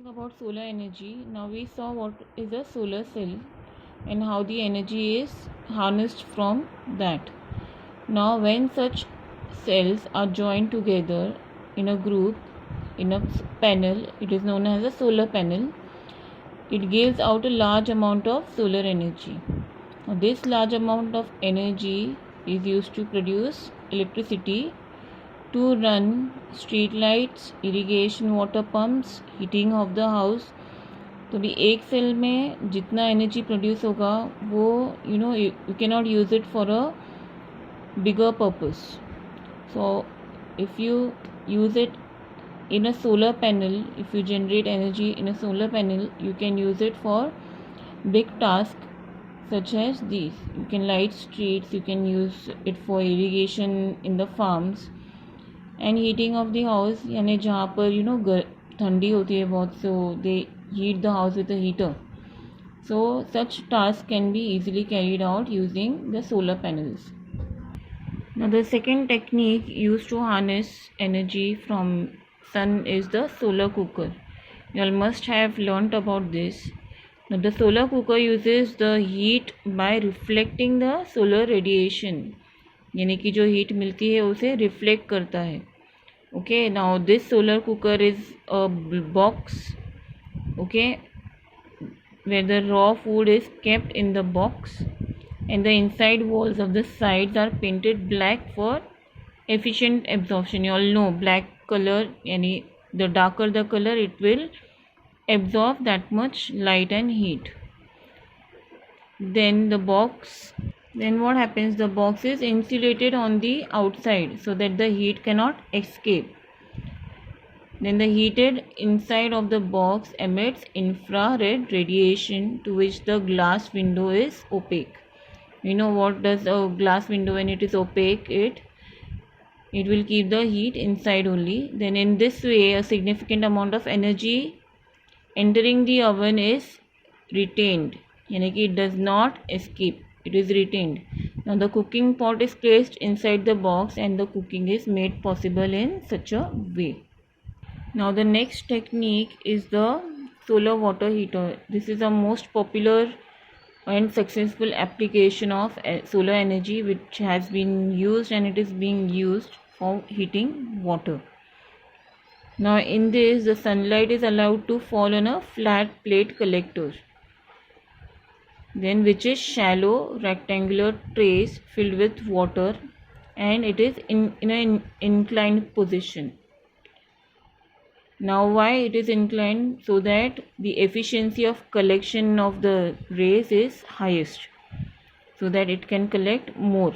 About solar energy. Now we saw what is a solar cell and how the energy is harnessed from that. Now when such cells are joined together in a group, in a panel, it is known as a solar panel. It gives out a large amount of solar energy. Now this large amount of energy is used to produce electricity to run street lights, irrigation water pumps, heating of the house. तो भी एक cell में जितना energy produce होगा वो you can not use it for a bigger purpose. So if you use it in a solar panel, if you generate energy in a solar panel, you can use it for big tasks such as these. You can light streets, you can use it for irrigation in the farms and heating of the house. यानी जहाँ पर ठंडी होती है बहुत, so they heat the house with a heater. So such tasks can be easily carried out using the solar panels. Now the second technique used to harness energy from sun is the solar cooker. You all must have learnt about this. Now the solar cooker uses the heat by reflecting the solar radiation. यानी कि जो heat मिलती है उसे reflect करता है. Okay, now this solar cooker is a box, okay, where the raw food is kept in the box and the inside walls of the sides are painted black for efficient absorption. You all know black color, yani the darker the color, it will absorb that much light and heat. Then what happens, the box is insulated on the outside so that the heat cannot escape. Then the heated inside of the box emits infrared radiation to which the glass window is opaque. You know what does a glass window when it is opaque? It will keep the heat inside only. Then in this way a significant amount of energy entering the oven is retained. यानी कि it does not escape, it is retained. Now the cooking pot is placed inside the box and the cooking is made possible in such a way. Now the next technique is the solar water heater. This is the most popular and successful application of solar energy which has been used and it is being used for heating water. Now in this, the sunlight is allowed to fall on a flat plate collector, then which is shallow rectangular trays filled with water and it is in an inclined position. Now why it is inclined? So that the efficiency of collection of the rays is highest, so that it can collect more.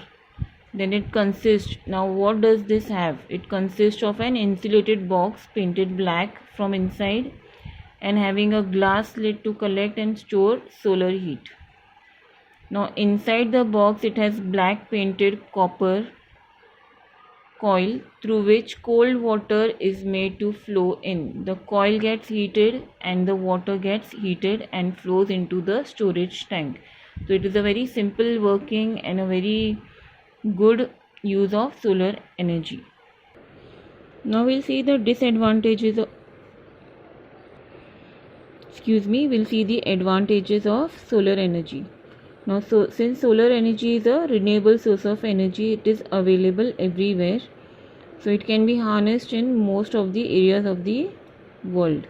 Then it consists, now what does this have? It consists of an insulated box painted black from inside and having a glass lid to collect and store solar heat. Now inside the box it has black painted copper coil through which cold water is made to flow in. The coil gets heated and the water gets heated and flows into the storage tank. So it is a very simple working and a very good use of solar energy. Now we'll see the disadvantages of we'll see the advantages of solar energy. Now, since solar energy is a renewable source of energy, it is available everywhere. So it can be harnessed in most of the areas of the world.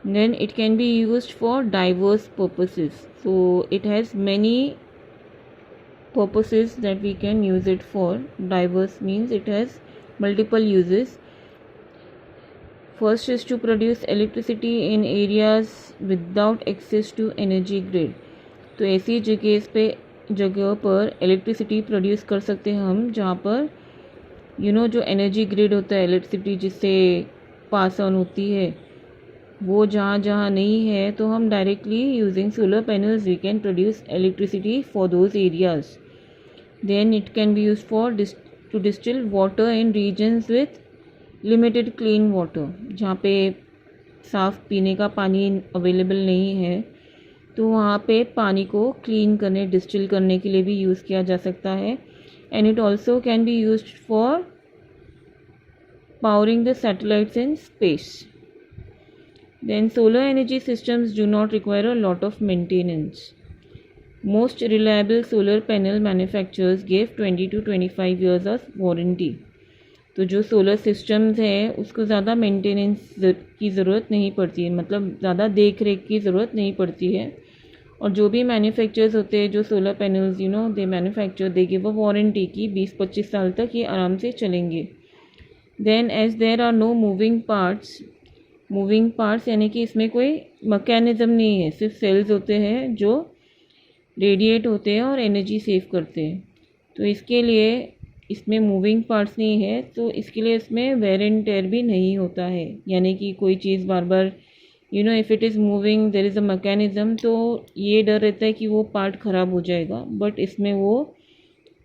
Then it can be used for diverse purposes. So it has many purposes that we can use it for. Diverse means it has multiple uses. First is to produce electricity in areas without access to energy grid. तो ऐसी जगह पर electricity produce कर सकते हैं हम जहाँ पर जो एनर्जी ग्रिड होता है, इलेक्ट्रिसिटी जिससे पास ऑन होती है, वो जहाँ जहाँ नहीं है, तो हम directly using solar panels we can produce electricity for those areas. Then it can be use for to distill water in regions with limited clean water, जहाँ पे साफ़ पीने का पानी अवेलेबल नहीं है, तो वहाँ पे पानी को क्लीन करने, डिस्टिल करने के लिए भी यूज़ किया जा सकता है. And it also can be used for powering the satellites in space. Then solar energy systems do not require a lot of maintenance. Most reliable solar panel manufacturers give 20 to 25 years of warranty. तो जो solar systems है उसको ज़्यादा maintenance की ज़रूरत नहीं पड़ती है, मतलब ज़्यादा देख रेख की ज़रूरत नहीं पड़ती है. और जो भी मैन्युफैक्चरर्स होते हैं जो solar panels they manufacture, they give a warranty कि 20-25 साल तक ये आराम से चलेंगे. Then as there are no moving parts यानी कि इसमें कोई मैकेनिज़्म नहीं है, सिर्फ सेल्स होते हैं जो रेडिएट होते हैं और एनर्जी सेव करते हैं. तो इसके लिए इसमें मूविंग पार्ट्स नहीं है, तो इसके लिए इसमें वेयर एंड टेयर भी नहीं होता है, यानी कि कोई चीज़ बार बार if it is moving there is a mechanism, तो ये डर रहता है कि वो पार्ट ख़राब हो जाएगा, बट इसमें वो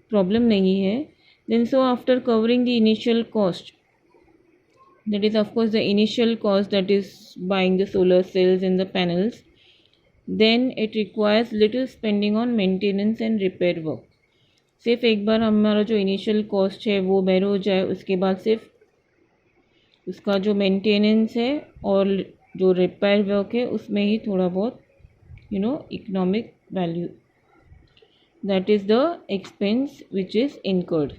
प्रॉब्लम नहीं है. Then so after covering the initial cost, that is of course the initial cost, that is buying the solar cells and the panels, then it requires little spending on maintenance and repair work. सिर्फ एक बार हमारा जो initial cost है वो बेर हो जाए, उसके बाद सिर्फ उसका जो मेंटेनेंस है और जो रिपेयर वर्क है उसमें ही थोड़ा बहुत economic value, that is the expense which is incurred.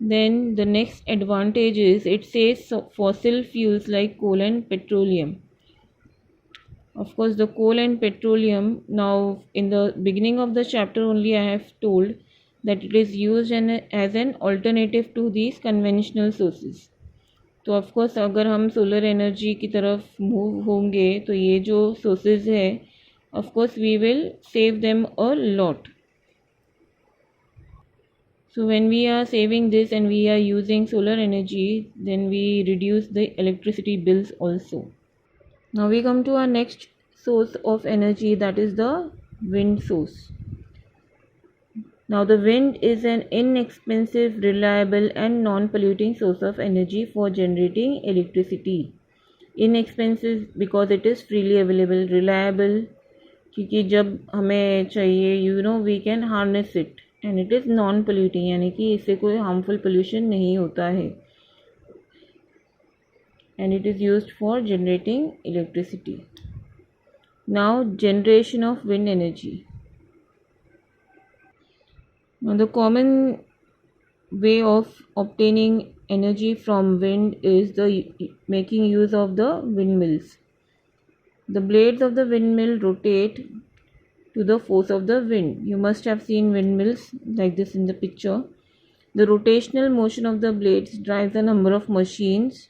Then the next advantage is it saves fossil fuels like coal and petroleum. Of course, the coal and petroleum, now in the beginning of the chapter only I have told that it is used as an alternative to these conventional sources. तो of course अगर हम solar energy की तरफ move होंगे तो ये जो sources है of course we will save them a lot. So when we are saving this and we are using solar energy, then we reduce the electricity bills also. Now we come to our next source of energy, that is the wind source. Now the wind is an inexpensive, reliable and non-polluting source of energy for generating electricity. Inexpensive because it is freely available. Reliable क्योंकि जब हमें चाहिए we can harness it. And it is non polluting, यानी कि इससे कोई harmful pollution नहीं होता है. And it is used for generating electricity. Now generation of wind energy. The common way of obtaining energy from wind is the making use of the wind mills. The blades of the wind mill rotate to the force of the wind. You must have seen windmills like this in the picture. The rotational motion of the blades drives a number of machines.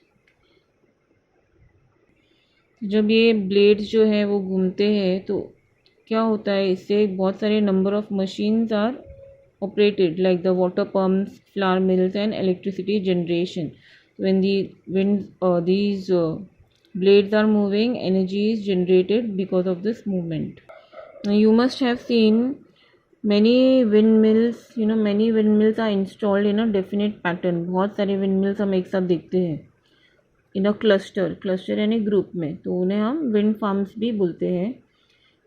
जब ये blades जो है वो घूमते हैं तो क्या होता है, इससे बहुत सारे number of machines are operated like the water pumps, flour mills and electricity generation. When the wind these blades are moving, energy is generated because of this movement. Now you must have seen many windmills, many windmills are installed in a definite pattern. बहुत सारे windmills हम एक साथ देखते हैं in a cluster यानी group में, तो उन्हें हम wind farms भी बोलते हैं.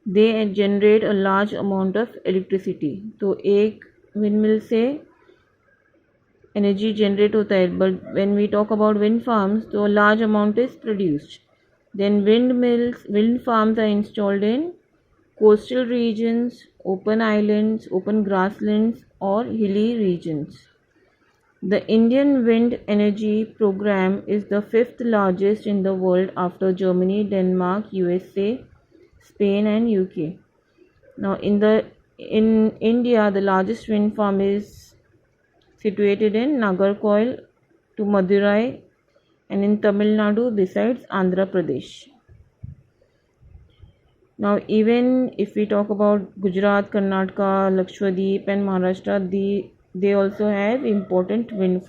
They generate a large amount of electricity. तो एक windmill से energy generate होता है, but when we talk about wind farms, तो a large amount is produced. Then wind farms are installed in coastal regions, open islands, open grasslands or hilly regions. The Indian wind energy program is the 5th largest in the world after Germany, Denmark, USA, Spain and UK. Now in India, the largest wind farm is situated in Nagarcoil to Madurai and in Tamil Nadu besides Andhra Pradesh. Now even if we talk about Gujarat, Karnataka, Lakshadweep and Maharashtra, they also have important wind farms.